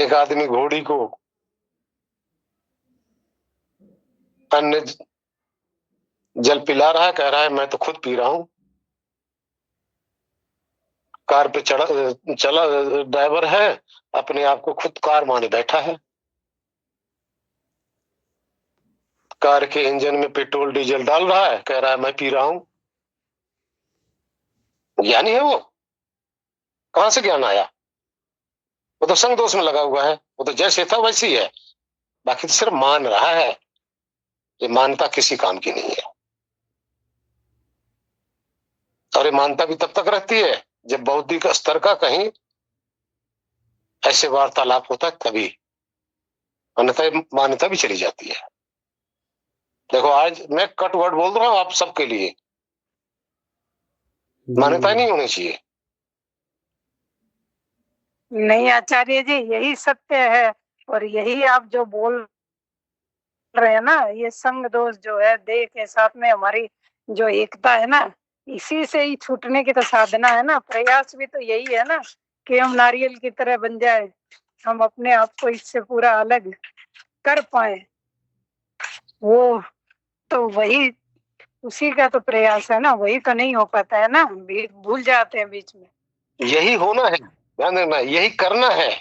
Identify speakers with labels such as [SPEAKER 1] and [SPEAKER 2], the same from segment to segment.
[SPEAKER 1] एक आदमी घोड़ी को अन्य जल पिला रहा है, कह रहा है मैं तो खुद पी रहा हूं। कार पे चला ड्राइवर है, अपने आप को खुद कार माने बैठा है। कार के इंजन में पेट्रोल डीजल डाल रहा है, कह रहा है मैं पी रहा हूं। ज्ञानी है वो? कहां से ज्ञान आया? वो तो संग दोष में लगा हुआ है। वो तो जैसे था वैसे ही है, बाकी तो सिर्फ मान रहा है। ये मानता किसी काम की नहीं है। और ये मानता भी तब तक रहती है जब बौद्धिक स्तर का कहीं ऐसे वार्तालाप होता है, तभी। अन्यथा मान्यता भी चली जाती है। देखो आज मैं कट वर्ड बोल रहा हूं आप सबके लिए, मान्यता नहीं होनी चाहिए।
[SPEAKER 2] नहीं आचार्य जी, यही सत्य है। और यही आप जो बोल रहे हैं ना, ये संग दोष जो है, देह के साथ में हमारी जो एकता है ना, इसी से ही छूटने की तो साधना है ना। प्रयास भी तो यही है ना कि हम नारियल की तरह बन जाए, हम अपने आप को इससे पूरा अलग कर पाए। वो तो वही, उसी का तो प्रयास है ना, वही तो नहीं हो पाता है ना, भूल जाते हैं बीच में।
[SPEAKER 1] यही होना है, ध्यान रखना, यही करना है।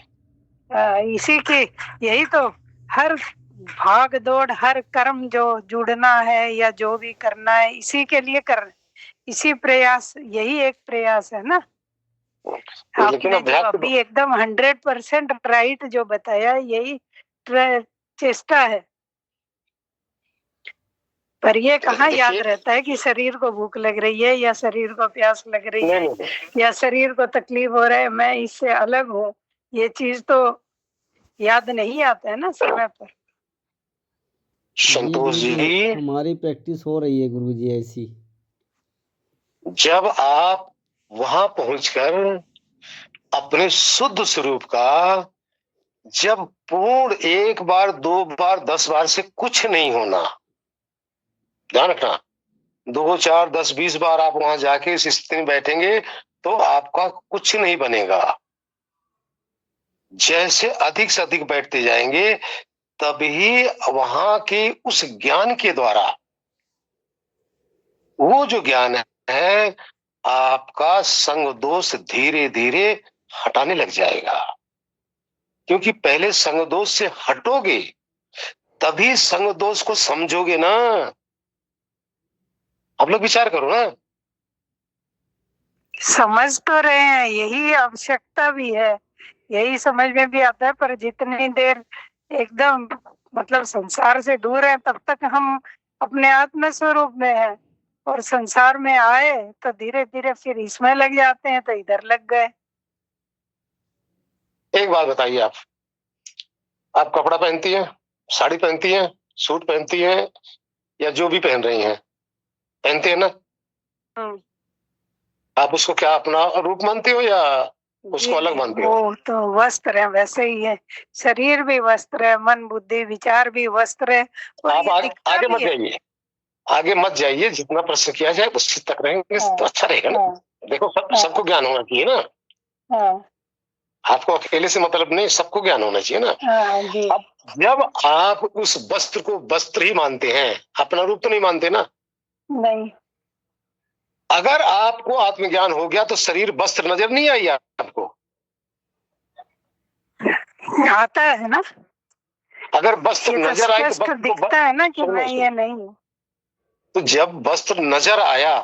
[SPEAKER 2] इसी की, यही तो हर भाग दौड़, हर कर्म जो जुड़ना है या जो भी करना है, इसी के लिए कर, इसी प्रयास, यही एक प्रयास है ना। आपने जो अभी एकदम 100% राइट जो बताया, यही चेष्टा है। पर ये कहाँ याद रहता है कि शरीर को भूख लग रही है या शरीर को प्यास लग रही है या शरीर को तकलीफ हो रहा है, मैं इससे अलग हूँ। ये चीज तो याद नहीं आता है ना समय पर।
[SPEAKER 1] संतोष जी,
[SPEAKER 3] हमारी प्रैक्टिस हो रही है गुरु जी ऐसी।
[SPEAKER 1] जब आप वहां पहुंचकर अपने शुद्ध स्वरूप का, जब पूर्ण 1 बार 2 बार 10 बार से कुछ नहीं होना, ध्यान रखना, 2 4 10 20 बार आप वहां जाके इस स्थिति में बैठेंगे तो आपका कुछ नहीं बनेगा। जैसे अधिक से अधिक बैठते जाएंगे तभी वहां के उस ज्ञान के द्वारा, वो जो ज्ञान है, आपका संग दोष धीरे धीरे हटाने लग जाएगा। क्योंकि पहले संग दोष से हटोगे तभी संग दोष को समझोगे ना। आप लोग विचार करो ना।
[SPEAKER 2] समझ तो रहे हैं, यही आवश्यकता भी है, यही समझ में भी आता है। पर जितनी देर एकदम मतलब संसार से दूर है, तब तक हम अपने आत्म स्वरूप में हैं, और संसार में आए तो धीरे धीरे फिर इसमें लग जाते हैं, तो इधर लग गए।
[SPEAKER 1] एक बात बताइए, आप कपड़ा पहनती हैं, साड़ी पहनती हैं, सूट पहनती हैं, या जो भी पहन रही हैं, पहनते हैं ना? आप उसको क्या अपना रूप मानते हो या उसको अलग मानते हो?
[SPEAKER 2] वो तो वस्त्र है, वैसे ही है। शरीर भी वस्त्र है, मन बुद्धि विचार भी वस्त्र है।
[SPEAKER 1] आप आगे मत जाइए, आगे मत जाइए। जितना प्रश्न किया जाए उसी तक रहेंगे तो अच्छा रहेगा ना। देखो सबको ज्ञान होना चाहिए ना। आपको अकेले से मतलब नहीं, सबको ज्ञान होना चाहिए ना। अब जब आप उस वस्त्र को वस्त्र ही मानते हैं, अपना रूप तो नहीं मानते ना।
[SPEAKER 2] नहीं,
[SPEAKER 1] अगर आपको आत्मज्ञान हो गया तो शरीर वस्त्र नजर नहीं आई आपको?
[SPEAKER 2] आता है ना।
[SPEAKER 1] अगर वस्त्र नजर आए तो
[SPEAKER 2] दिखता है ना कि मैं ये नहीं हूँ।
[SPEAKER 1] तो जब वस्त्र नजर आया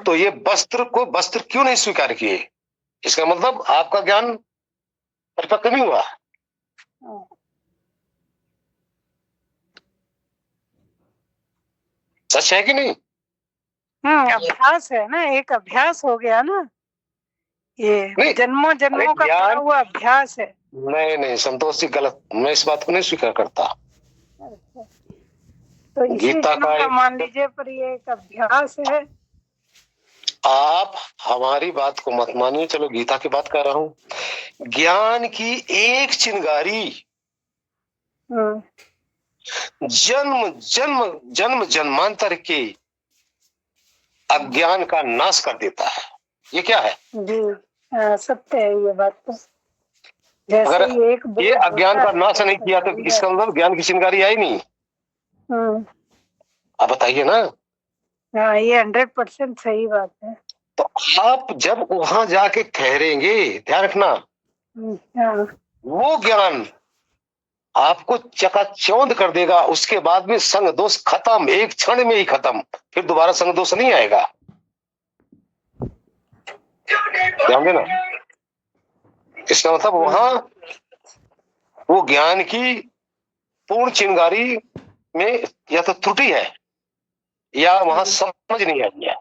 [SPEAKER 1] तो ये वस्त्र को वस्त्र क्यों नहीं स्वीकार किए? इसका मतलब आपका ज्ञान परिपक्व नहीं हुआ। सच है कि नहीं?
[SPEAKER 2] अभ्यास है ना, एक अभ्यास हो गया ना, ये जन्मों जन्मों का पड़ा हुआ अभ्यास है।
[SPEAKER 1] नहीं संतोष जी, गलत, मैं इस बात को नहीं स्वीकार करता।
[SPEAKER 2] तो इसी का मान लीजिए, पर ये एक अभ्यास है।
[SPEAKER 1] आप हमारी बात को मत मानिए, चलो गीता की बात कर रहा हूं। ज्ञान की एक चिंगारी जन्म जन्म जन्म जन्मांतर के अज्ञान का नाश कर देता है। ये क्या है?
[SPEAKER 2] जी सत्य है ये बात तो। जैसे
[SPEAKER 1] अगर
[SPEAKER 2] ये एक
[SPEAKER 1] ये
[SPEAKER 2] बोध
[SPEAKER 1] अज्ञान
[SPEAKER 2] होता
[SPEAKER 1] का
[SPEAKER 2] है,
[SPEAKER 1] नाश नहीं किया तो इसका मतलब ज्ञान की चिंगारी आई नहीं।
[SPEAKER 2] हम्म,
[SPEAKER 1] आप बताइए ना।
[SPEAKER 2] हाँ ये 100% सही बात है।
[SPEAKER 1] तो आप जब वहां जाके ठहरेंगे, ध्यान रखना,
[SPEAKER 2] हाँ
[SPEAKER 1] वो ज्ञान आपको चकाचौंध कर देगा। उसके बाद में संग दोष खत्म, एक क्षण में ही खत्म, फिर दोबारा संग दोष नहीं आएगा। ध्यान देना। इसका मतलब वहां वो ज्ञान की पूर्ण चिंगारी में या तो त्रुटि है या वहां समझ नहीं आई है,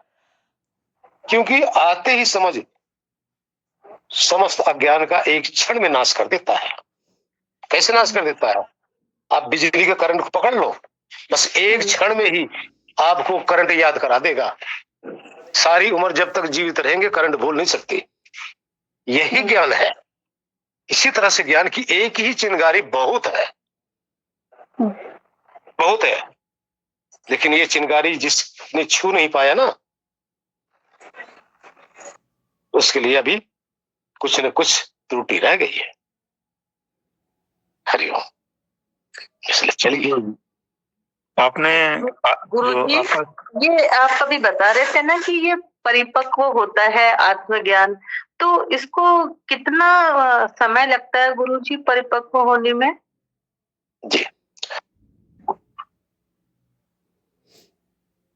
[SPEAKER 1] क्योंकि आते ही समझ समस्त अज्ञान का एक क्षण में नाश कर देता है। कैसे नाश कर देता है? आप बिजली का करंट को पकड़ लो, बस एक क्षण में ही आपको करंट याद करा देगा। सारी उम्र जब तक जीवित रहेंगे करंट भूल नहीं सकते। यही ज्ञान है। इसी तरह से ज्ञान की एक ही चिंगारी बहुत है, बहुत है, लेकिन ये चिंगारी जिसने छू नहीं पाया ना, उसके लिए अभी कुछ न कुछ त्रुटि रह गई है। हरिओम। इसलिए चलिए।
[SPEAKER 4] आपने
[SPEAKER 5] गुरुजी, ये आप कभी बता रहे थे ना कि ये परिपक्व होता है आत्मज्ञान, तो इसको कितना समय लगता है गुरुजी परिपक्व होने में?
[SPEAKER 1] जी,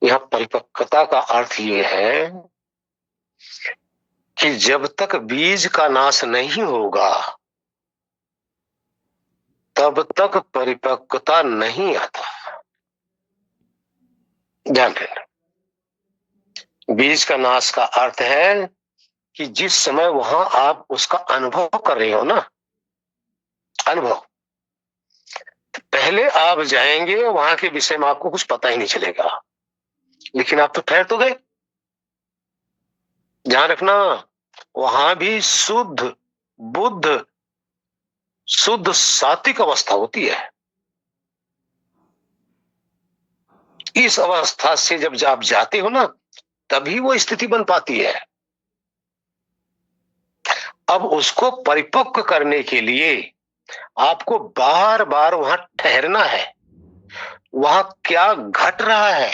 [SPEAKER 1] यह परिपक्वता का अर्थ ये है कि जब तक बीज का नाश नहीं होगा तब तक परिपक्वता नहीं आता। ध्यान रखना, बीज का नाश का अर्थ है कि जिस समय वहां आप उसका अनुभव कर रहे हो ना, अनुभव, पहले आप जाएंगे वहां के विषय में आपको कुछ पता ही नहीं चलेगा, लेकिन आप तो ठहर तो गए। ध्यान रखना, वहां भी शुद्ध बुद्ध, शुद्ध सात्विक अवस्था होती है। इस अवस्था से जब आप जाते हो ना, तभी वो स्थिति बन पाती है। अब उसको परिपक्व करने के लिए आपको बार बार वहां ठहरना है। वहां क्या घट रहा है,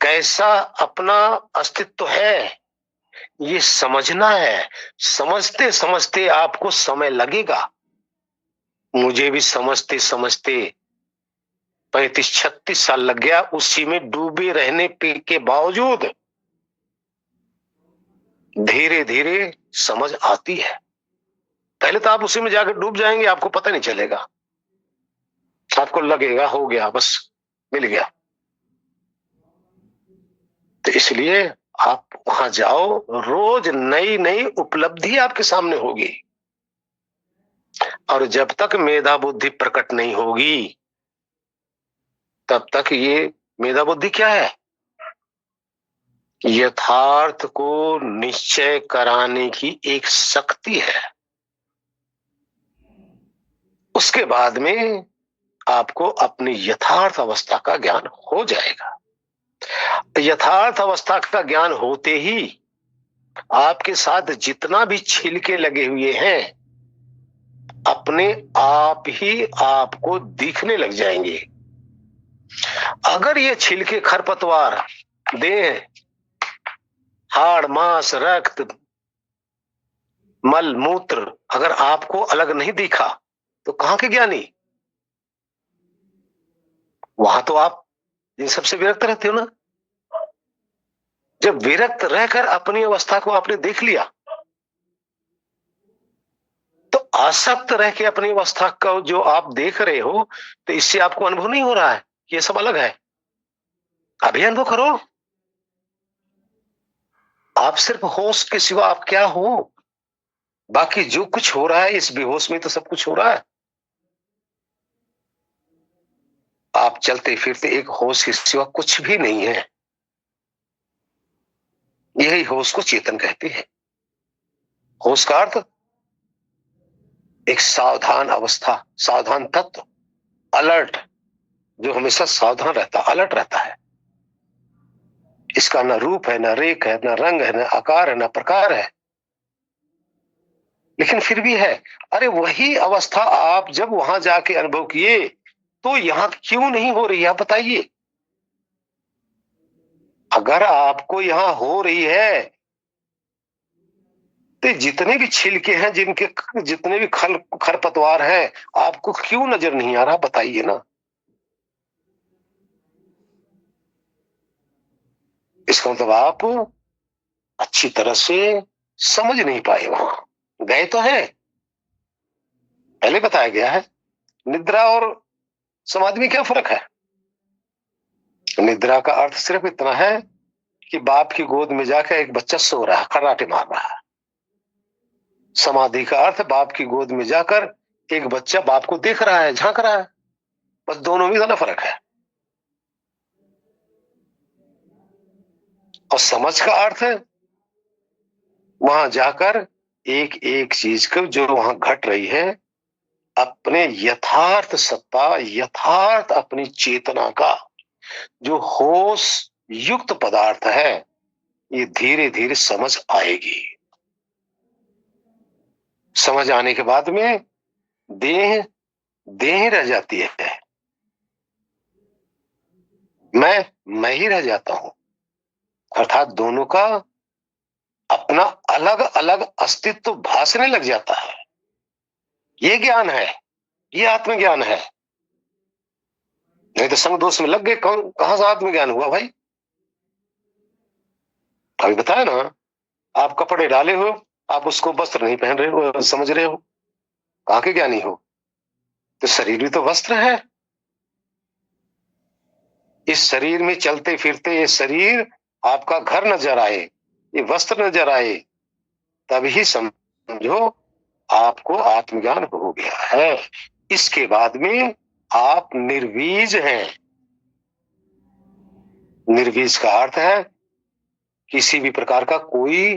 [SPEAKER 1] कैसा अपना अस्तित्व है, ये समझना है। समझते समझते आपको समय लगेगा। मुझे भी समझते समझते 35-36 साल लग गया, उसी में डूबे रहने के बावजूद धीरे धीरे समझ आती है। पहले तो आप उसी में जाकर डूब जाएंगे, आपको पता नहीं चलेगा, आपको लगेगा हो गया, बस मिल गया। तो इसलिए आप वहां जाओ, रोज नई नई उपलब्धि आपके सामने होगी। और जब तक मेधा बुद्धि प्रकट नहीं होगी तब तक ये मेधा बुद्धि क्या है? यथार्थ को निश्चय कराने की एक शक्ति है। उसके बाद में आपको अपनी यथार्थ अवस्था का ज्ञान हो जाएगा। यथार्थ अवस्था का ज्ञान होते ही आपके साथ जितना भी छिलके लगे हुए हैं अपने आप ही आपको दिखने लग जाएंगे। अगर ये छिलके खरपतवार, देह, हाड़ मांस, रक्त, मल मूत्र अगर आपको अलग नहीं दिखा तो कहां के ज्ञानी? वहां तो आप इन सबसे विरक्त रहते हो ना। जब विरक्त रहकर अपनी अवस्था को आपने देख लिया तो आसक्त रह के अपनी अवस्था का जो आप देख रहे हो, तो इससे आपको अनुभव नहीं हो रहा है कि ये सब अलग है। अभी अनुभव करो, आप सिर्फ होश के सिवा आप क्या हो? बाकी जो कुछ हो रहा है इस बेहोश में तो सब कुछ हो रहा है। आप चलते फिरते एक होश के सिवा कुछ भी नहीं है। यही होश को चेतन कहते हैं। होश का अर्थ एक सावधान अवस्था, सावधान तत्व, अलर्ट, जो हमेशा सावधान रहता, अलर्ट रहता है। इसका न रूप है, न रेख है, न रंग है, न आकार है, न प्रकार है। लेकिन फिर भी है। अरे वही अवस्था आप जब वहां जाके अनुभव किए तो यहाँ क्यों नहीं हो रही, आप बताइए। अगर आपको यहाँ हो रही है तो जितने भी छिलके हैं, जिनके जितने भी खरपतवार हैं, आपको क्यों नजर नहीं आ रहा, बताइए ना। इसका मतलब आप अच्छी तरह से समझ नहीं पाए, वहां गए तो है। पहले बताया गया है निद्रा और समाधि में क्या फर्क है। निद्रा का अर्थ सिर्फ इतना है कि बाप की गोद में जाकर एक बच्चा सो रहा है, खर्राटे मार रहा है। समाधि का अर्थ बाप की गोद में जाकर एक बच्चा बाप को देख रहा है, झांक रहा है। बस दोनों में इतना फर्क है। और समझ का अर्थ है वहां जाकर एक एक चीज को जो वहां घट रही है, अपने यथार्थ सत्ता, यथार्थ अपनी चेतना का जो होश युक्त पदार्थ है, ये धीरे धीरे समझ आएगी। समझ आने के बाद में देह देह रह जाती है, मैं ही रह जाता हूं। अर्थात दोनों का अपना अलग अलग अस्तित्व भासने लग जाता है। ये ज्ञान है, ये आत्मज्ञान है। नहीं तो संग दोष में लग गए, कहां से आत्मज्ञान हुआ भाई। अभी बताया ना, आप कपड़े डाले हो, आप उसको वस्त्र नहीं पहन रहे हो, समझ रहे हो, कहां के ज्ञानी हो। तो शरीर भी तो वस्त्र है। इस शरीर में चलते फिरते ये शरीर आपका घर नजर आए, ये वस्त्र नजर आए, तभी समझो आपको आत्मज्ञान हो गया है। इसके बाद में आप निर्बीज हैं। निर्बीज का अर्थ है किसी भी प्रकार का कोई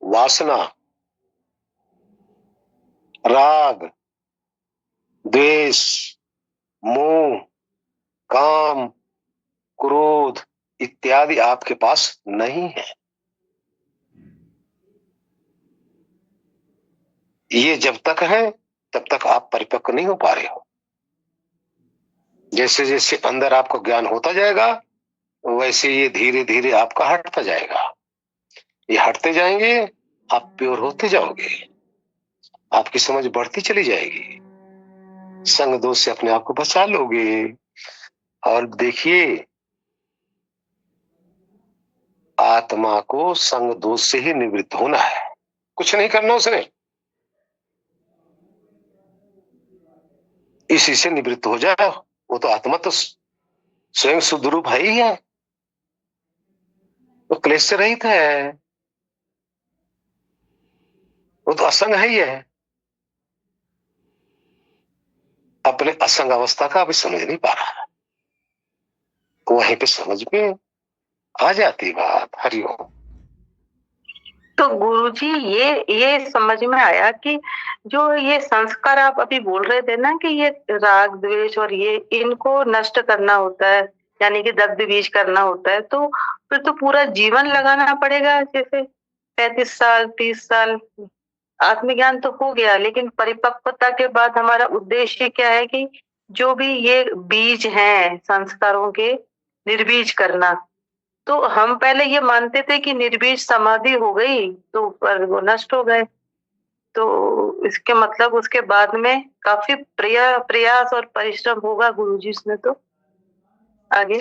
[SPEAKER 1] वासना, राग, द्वेष, मोह, काम, क्रोध इत्यादि आपके पास नहीं है। ये जब तक है तब तक आप परिपक्व नहीं हो पा रहे हो। जैसे जैसे अंदर आपको ज्ञान होता जाएगा वैसे ये धीरे धीरे आपका हटता जाएगा। ये हटते जाएंगे, आप प्योर होते जाओगे, आपकी समझ बढ़ती चली जाएगी, संग दोष से अपने आप को बचा लोगे। और देखिए, आत्मा को संग दोष से ही निवृत्त होना है, कुछ नहीं करना उसने। इसी से निवृत्त हो जाए। वो तो आत्मा तो स्वयं शुद्ध रूप है ही है, वो क्लेश से रहित है, वो तो असंग है ही है। अपने असंग अवस्था का अभी समझ नहीं पा रहा, वहीं पे समझ में आ जाती बात। हरिओम।
[SPEAKER 5] तो गुरुजी ये समझ में आया कि जो ये संस्कार आप अभी बोल रहे थे ना कि ये राग द्वेष और ये इनको नष्ट करना होता है, यानी कि दग्ध बीज करना होता है, तो फिर तो पूरा जीवन लगाना पड़ेगा। जैसे 35 साल 30 साल आत्मज्ञान तो हो गया, लेकिन परिपक्वता के बाद हमारा उद्देश्य क्या है कि जो भी ये बीज हैं संस्कारों के निर्बीज करना। तो हम पहले ये मानते थे कि निर्बीज समाधि हो गई तो पर वो नष्ट हो गए, तो इसके मतलब उसके बाद में काफी प्रयास और परिश्रम होगा गुरुजी इसमें। तो आगे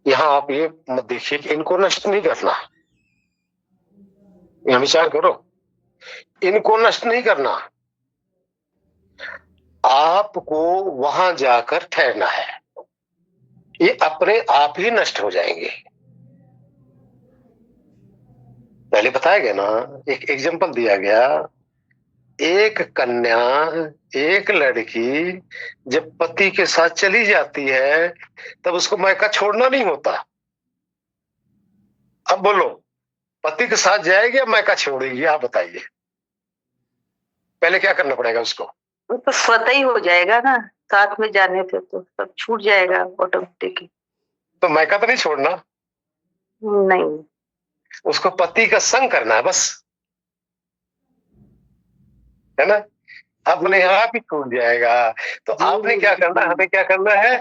[SPEAKER 1] यहाँ आप ये मत देखिए कि इनको नष्ट नहीं करना, यहाँ विचार करो, इनको नष्ट नहीं करना, आपको वहां जाकर ठहरना है। ये अपने आप ही नष्ट हो जाएंगे। पहले बताया गया ना, एक एग्जांपल दिया गया, एक कन्या, एक लड़की जब पति के साथ चली जाती है तब उसको मायका छोड़ना नहीं होता। अब बोलो, पति के साथ जाएगी या मायका छोड़ेगी, आप बताइए। पहले क्या करना पड़ेगा उसको?
[SPEAKER 5] वो तो स्वतः ही हो जाएगा ना, साथ में जाने पे तो सब छूट जाएगा ऑटोमेटिकली।
[SPEAKER 1] तो मायका तो नहीं छोड़ना,
[SPEAKER 5] नहीं,
[SPEAKER 1] उसको पति का संग करना है बस। है ना, अपने आप ही छूट जाएगा। तो आपने क्या करना, हमें क्या करना है,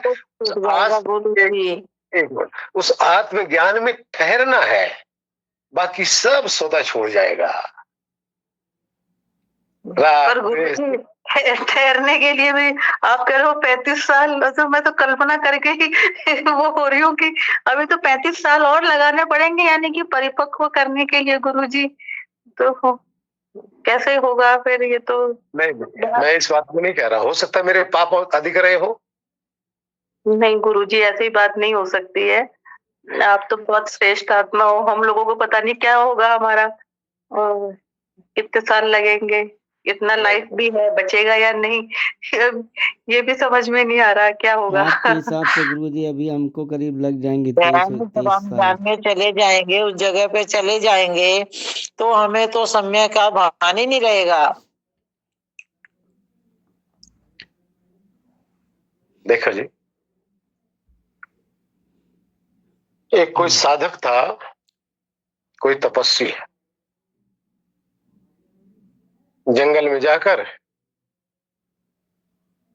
[SPEAKER 1] एक मिनट, उस आत्मज्ञान में ठहरना है, बाकी सब स्वतः छोड़ जाएगा।
[SPEAKER 5] पर गुरुजी ठहरने के लिए भी आप कह रहे हो 35 साल, तो मैं तो कल्पना करके ही वो हो रही हूँ कि अभी तो 35 साल और लगाने पड़ेंगे, यानी कि परिपक्व करने के लिए गुरुजी। तो कैसे होगा फिर ये तो?
[SPEAKER 1] नहीं, मैं इस बात को नहीं कह रहा, हो सकता है मेरे पाप अधिक रहे हो।
[SPEAKER 5] नहीं गुरुजी, ऐसी बात नहीं हो सकती है। आप तो बहुत श्रेष्ठ आत्मा हो, हम लोगों को पता नहीं क्या होगा हमारा, और कितने साल लगेंगे, इतना लाइफ भी है, बचेगा या नहीं ये भी समझ में नहीं आ रहा क्या होगा।
[SPEAKER 3] आपके हिसाब से गुरुजी अभी हमको करीब लग जाएंगे 30
[SPEAKER 6] हम
[SPEAKER 3] साल।
[SPEAKER 6] जानने चले जाएंगे, उस जगह पे चले जाएंगे, तो हमें तो समय का भान ही नहीं रहेगा।
[SPEAKER 1] देखो जी, एक कोई साधक था, कोई तपस्वी, जंगल में जाकर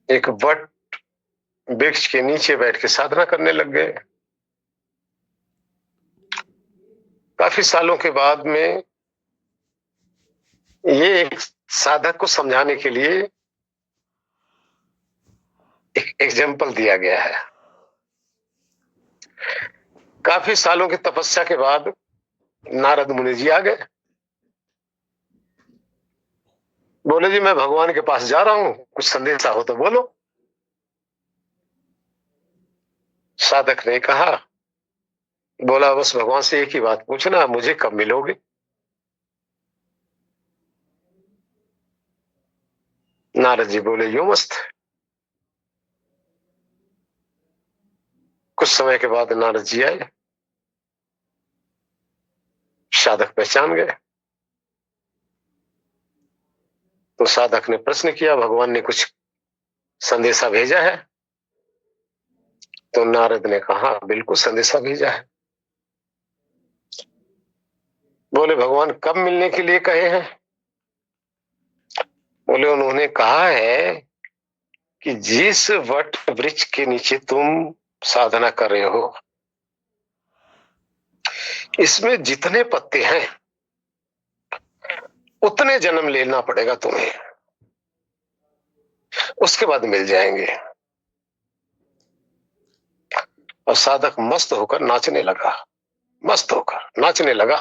[SPEAKER 1] एक वट वृक्ष के नीचे बैठ के साधना करने लग गए। काफी सालों के बाद में ये एक साधक को समझाने के लिए एक एग्जाम्पल दिया गया है। काफी सालों की तपस्या के बाद नारद मुनि जी आ गए, बोले जी मैं भगवान के पास जा रहा हूं, कुछ संदेशा हो तो बोलो। साधक ने कहा, बोला बस भगवान से एक ही बात पूछना, मुझे कब मिलोगे? नारद जी बोले यूं मस्त। कुछ समय के बाद नारद जी आए, साधक पहचान गए। तो साधक ने प्रश्न किया, भगवान ने कुछ संदेशा भेजा है? तो नारद ने कहा बिल्कुल संदेशा भेजा है। बोले भगवान कब मिलने के लिए कहे हैं? बोले उन्होंने कहा है कि जिस वट वृक्ष के नीचे तुम साधना कर रहे हो, इसमें जितने पत्ते हैं उतने जन्म लेना पड़ेगा तुम्हें, उसके बाद मिल जाएंगे। और साधक मस्त होकर नाचने लगा, मस्त होकर नाचने लगा,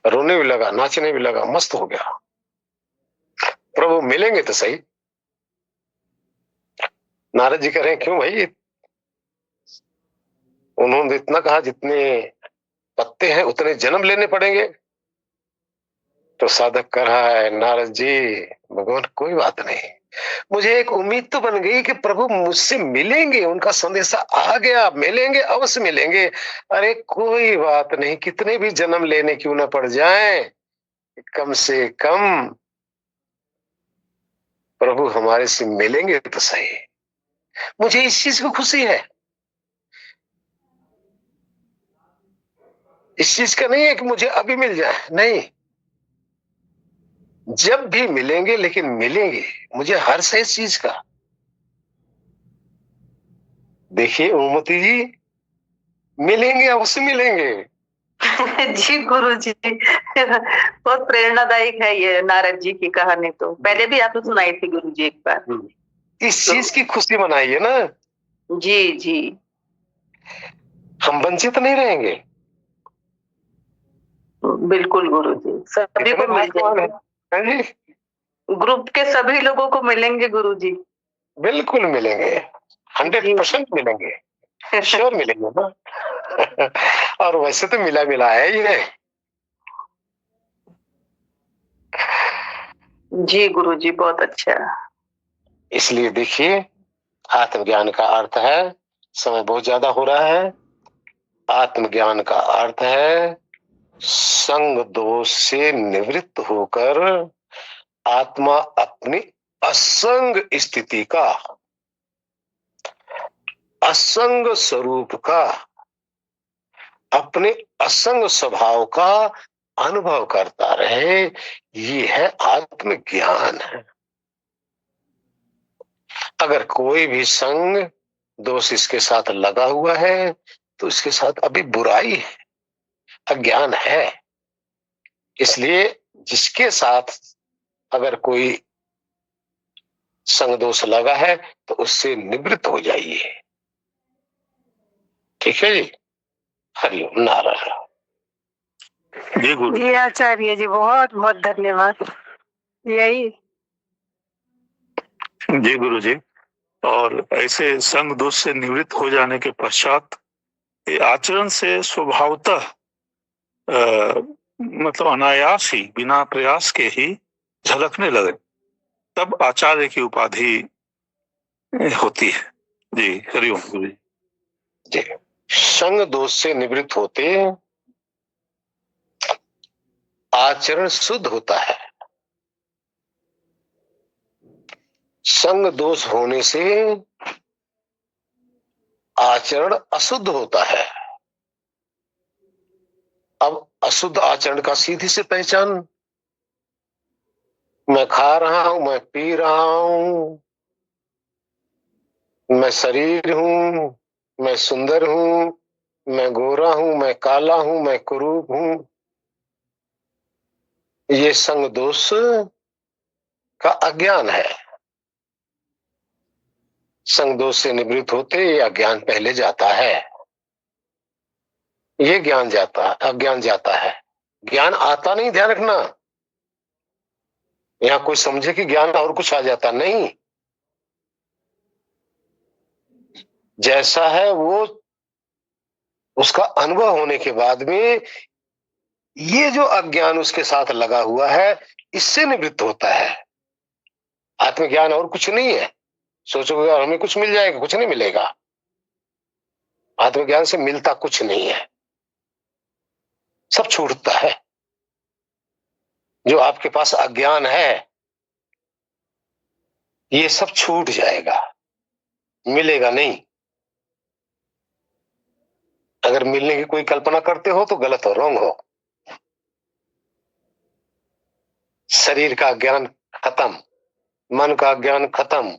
[SPEAKER 1] रोने भी लगा, नाचने भी लगा, मस्त हो गया। प्रभु मिलेंगे तो सही। नारद जी कह रहे हैं क्यों भाई, उन्होंने इतना कहा जितने पत्ते हैं उतने जन्म लेने पड़ेंगे। तो साधक कह रहा है, नारद जी भगवान कोई बात नहीं, मुझे एक उम्मीद तो बन गई कि प्रभु मुझसे मिलेंगे, उनका संदेशा आ गया, मिलेंगे, अवश्य मिलेंगे। अरे कोई बात नहीं, कितने भी जन्म लेने क्यों ना पड़ जाएं, कम से कम प्रभु हमारे से मिलेंगे तो सही। मुझे इस चीज को खुशी है, इस चीज का नहीं है कि मुझे अभी मिल जाए, नहीं, जब भी मिलेंगे, लेकिन मिलेंगे, मुझे हर्ष है इस चीज का। देखिए ओमती जी, मिलेंगे, अवश्य मिलेंगे।
[SPEAKER 5] जी गुरु जी, बहुत प्रेरणादायक है ये नारद जी की कहानी, तो पहले भी आपने सुनाई थी गुरु जी एक बार।
[SPEAKER 1] इस चीज की खुशी मनाइए ना।
[SPEAKER 5] जी जी,
[SPEAKER 1] हम वंचित नहीं रहेंगे।
[SPEAKER 5] बिल्कुल गुरु जी, सभी को मिल जाएंगे, ग्रुप के सभी लोगों को मिलेंगे गुरु जी।
[SPEAKER 1] बिल्कुल मिलेंगे, 100% मिलेंगे, श्योर मिलेंगे ना। और वैसे तो मिला मिला है ये।
[SPEAKER 5] जी गुरु जी, बहुत अच्छा।
[SPEAKER 1] इसलिए देखिए, आत्मज्ञान का अर्थ है, समय बहुत ज्यादा हो रहा है, आत्मज्ञान का अर्थ है संग दोष से निवृत्त होकर आत्मा अपनी असंग स्थिति का, असंग स्वरूप का, अपने असंग स्वभाव का अनुभव करता रहे, ये है आत्मज्ञान। अगर कोई भी संग दोष इसके साथ लगा हुआ है तो इसके साथ अभी बुराई है, अज्ञान है। इसलिए जिसके साथ अगर कोई संग दोष लगा है तो उससे निवृत्त हो जाइए। ठीक है जी। हरिओम नारायण।
[SPEAKER 4] जी गुरु
[SPEAKER 2] जी आचार्य जी, बहुत बहुत धन्यवाद। यही
[SPEAKER 4] जी गुरु जी। और ऐसे संग दोष से निवृत्त हो जाने के पश्चात ये आचरण से स्वभावतः मतलब अनायास ही, बिना प्रयास के ही झलकने लगे, तब आचार्य की उपाधि होती है। जी हरिओम गुरु जी।
[SPEAKER 1] जी, संग दोष से निवृत्त होते आचरण शुद्ध होता है। संग दोष होने से आचरण अशुद्ध होता है। अब अशुद्ध आचरण का सीधी से पहचान, मैं खा रहा हूं, मैं पी रहा हूं, मैं शरीर हूं, मैं सुंदर हूं, मैं गोरा हूं, मैं काला हूं, मैं कुरूप हूं, ये संग दोष का अज्ञान है। संग दोष से निवृत्त होते ये अज्ञान पहले जाता है, ये ज्ञान जाता है, अज्ञान जाता है। ज्ञान आता नहीं, ध्यान रखना। यहां कोई समझे कि ज्ञान और कुछ आ जाता, नहीं। जैसा है वो उसका अनुभव होने के बाद में ये जो अज्ञान उसके साथ लगा हुआ है इससे निवृत्त होता है। आत्मज्ञान और कुछ नहीं है। सोचोगे और हमें कुछ मिल जाएगा, कुछ नहीं मिलेगा। आत्मज्ञान से मिलता कुछ नहीं है, सब छूटता है। जो आपके पास अज्ञान है ये सब छूट जाएगा, मिलेगा नहीं। अगर मिलने की कोई कल्पना करते हो तो गलत हो, रॉन्ग हो। शरीर का ज्ञान खत्म, मन का ज्ञान खत्म,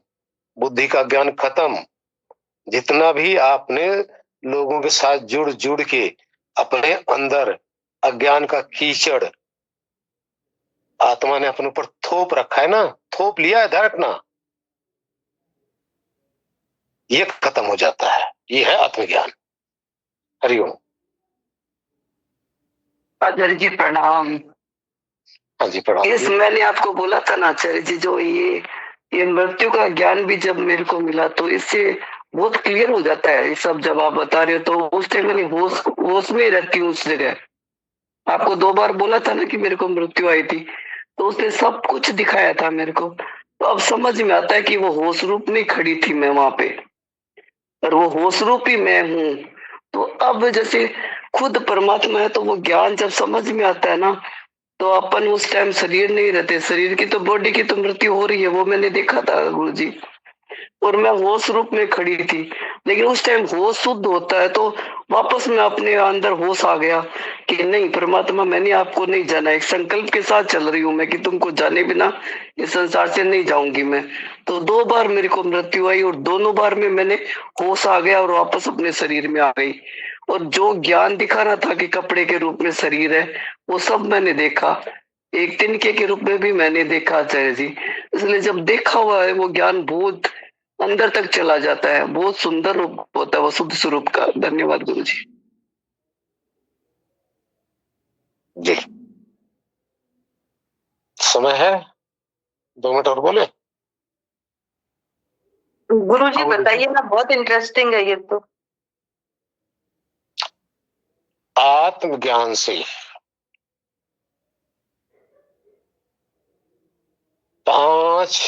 [SPEAKER 1] बुद्धि का ज्ञान खत्म। जितना भी आपने लोगों के साथ जुड़ जुड़ के अपने अंदर अज्ञान का कीचड़ आत्मा ने अपने ऊपर थोप रखा है ना, थोप लिया है, ध्यान रखना, ये खत्म हो जाता है। ये है आत्मज्ञान। हरिओम।
[SPEAKER 7] आचार्य जी प्रणाम।
[SPEAKER 1] हाँ जी प्रणाम।
[SPEAKER 7] इस मैंने आपको बोला था ना आचार्य जी, जो ये मृत्यु का ज्ञान भी जब मेरे को मिला तो इससे बहुत क्लियर हो जाता है। ये सब जब आप बता रहे हो तो उस टाइम मैंने होश में रहती हूँ उस जगह। आपको 2 बार बोला था ना कि मेरे को मृत्यु आई थी, तो उसने सब कुछ दिखाया था मेरे को। तो अब समझ में आता है कि वो होश रूप में खड़ी थी मैं वहां पे, और वो होश रूप ही मैं हूँ। तो अब जैसे खुद परमात्मा है, तो वो ज्ञान जब समझ में आता है ना, तो अपन उस टाइम शरीर नहीं रहते। शरीर की तो, बॉडी की तो मृत्यु हो रही है, वो मैंने देखा था गुरुजी। और मैं होश रूप में खड़ी थी, लेकिन उस टाइम होश शुद्ध होता है तो वापस मैं अपने अंदर होश आ गया कि नहीं परमात्मा, मैंने आपको नहीं जाना। एक संकल्प के साथ चल रही हूँ मैं कि तुमको जाने बिना इस संसार से नहीं जाऊंगी मैं। तो 2 बार मेरे को मृत्यु आई और दोनों बार में मैंने होश आ गया और वापस अपने शरीर में आ गई। और जो ज्ञान दिखा रहा था कि कपड़े के रूप में शरीर है, वो सब मैंने देखा। एक तिनके के रूप में भी मैंने देखा आचार्य जी। इसलिए जब देखा हुआ है वो ज्ञान बहुत अंदर तक चला जाता है, बहुत सुंदर रूप होता है वो शुद्ध स्वरूप का। धन्यवाद गुरु जी।
[SPEAKER 1] जी समय है, 2 मिनट और बोले।
[SPEAKER 5] गुरु जी बताइए ना, बहुत इंटरेस्टिंग है ये तो।
[SPEAKER 1] आत्मज्ञान से 5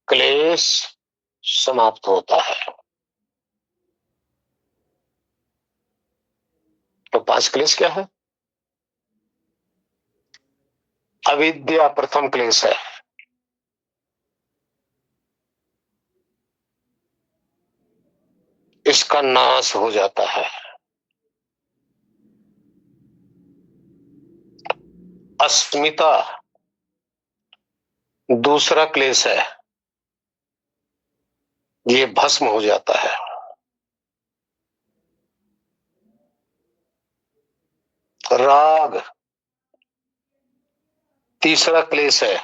[SPEAKER 1] क्लेश समाप्त होता है। तो 5 क्लेश क्या है? अविद्या प्रथम क्लेश है। इसका नाश हो जाता है। अस्मिता दूसरा क्लेश है, ये भस्म हो जाता है। राग तीसरा क्लेश है,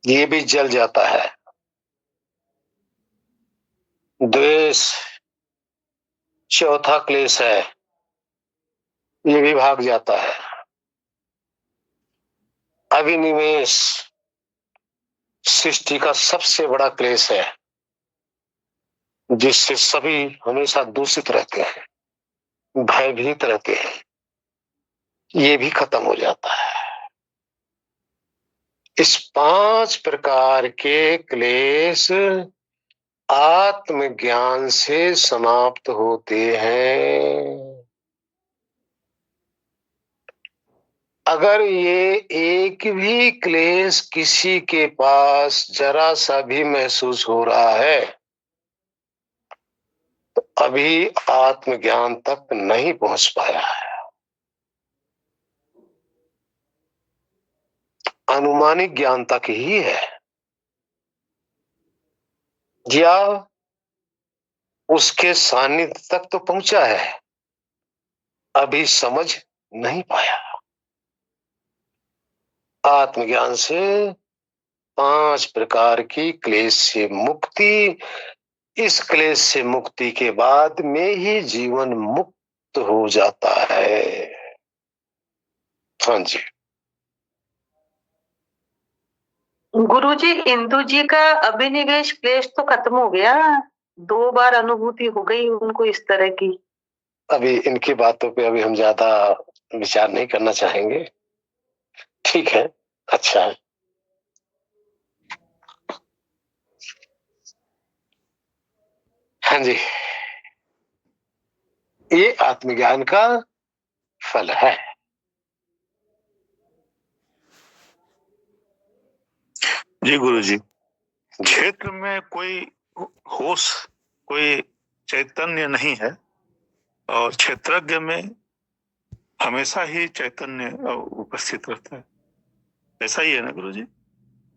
[SPEAKER 1] ये भी जल जाता है। द्वेष चौथा क्लेश है, ये भी भाग जाता है। अभिनिवेश सृष्टि का सबसे बड़ा क्लेश है, जिससे सभी हमेशा दूषित रहते हैं, भयभीत रहते हैं, ये भी खत्म हो जाता है। इस 5 प्रकार के क्लेश आत्मज्ञान से समाप्त होते हैं। अगर ये एक भी क्लेश किसी के पास जरा सा भी महसूस हो रहा है तो अभी आत्मज्ञान तक नहीं पहुंच पाया है। अनुमानिक ज्ञान तक ही है, या उसके सानिध्य तक तो पहुंचा है, अभी समझ नहीं पाया। आत्मज्ञान से 5 प्रकार की क्लेश से मुक्ति, इस क्लेश से मुक्ति के बाद में ही जीवन मुक्त हो जाता है। हाँ जी।
[SPEAKER 5] गुरुजी, इंदु जी का अभिनिवेश क्लेश तो खत्म हो गया, 2 बार अनुभूति हो गई उनको इस तरह की।
[SPEAKER 1] अभी इनकी बातों पे अभी हम ज्यादा विचार नहीं करना चाहेंगे। ठीक है, अच्छा है। हाँ जी, ये आत्मज्ञान का फल है।
[SPEAKER 4] जी गुरु जी, क्षेत्र में कोई होश, कोई चैतन्य नहीं है और क्षेत्रज्ञ में हमेशा ही चैतन्य उपस्थित रहता है, ऐसा ही है ना गुरु जी?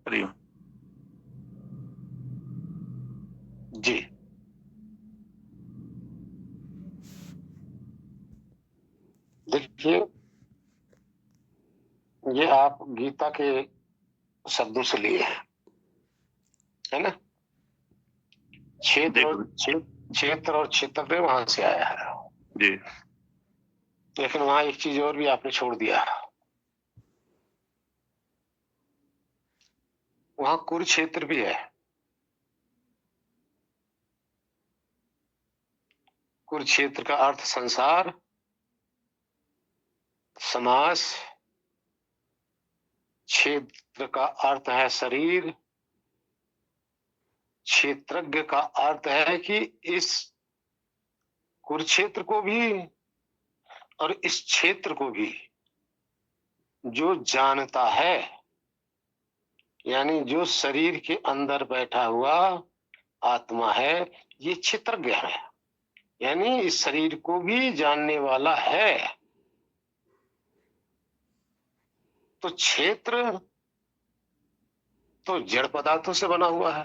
[SPEAKER 4] हरिओम।
[SPEAKER 1] जी, देखिए, ये आप गीता के शब्दों से लिए हैं, है ना? क्षेत्र और क्षेत्रज्ञ वहां से आया है
[SPEAKER 4] जी।
[SPEAKER 1] लेकिन वहां एक चीज और भी आपने छोड़ दिया, वहां कुरुक्षेत्र भी है। कुरुक्षेत्र का अर्थ संसार, समाज, क्षेत्र का अर्थ है शरीर, क्षेत्रज्ञ का अर्थ है कि इस कुरुक्षेत्र को भी और इस क्षेत्र को भी जो जानता है, यानी जो शरीर के अंदर बैठा हुआ आत्मा है, ये क्षेत्रज्ञ है, यानी इस शरीर को भी जानने वाला है। तो क्षेत्र तो जड़ पदार्थों से बना हुआ है,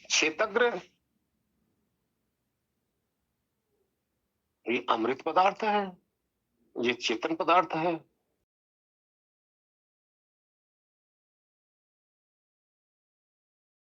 [SPEAKER 1] क्षेत्रज्ञ ये अमृत पदार्थ है, ये चेतन पदार्थ है।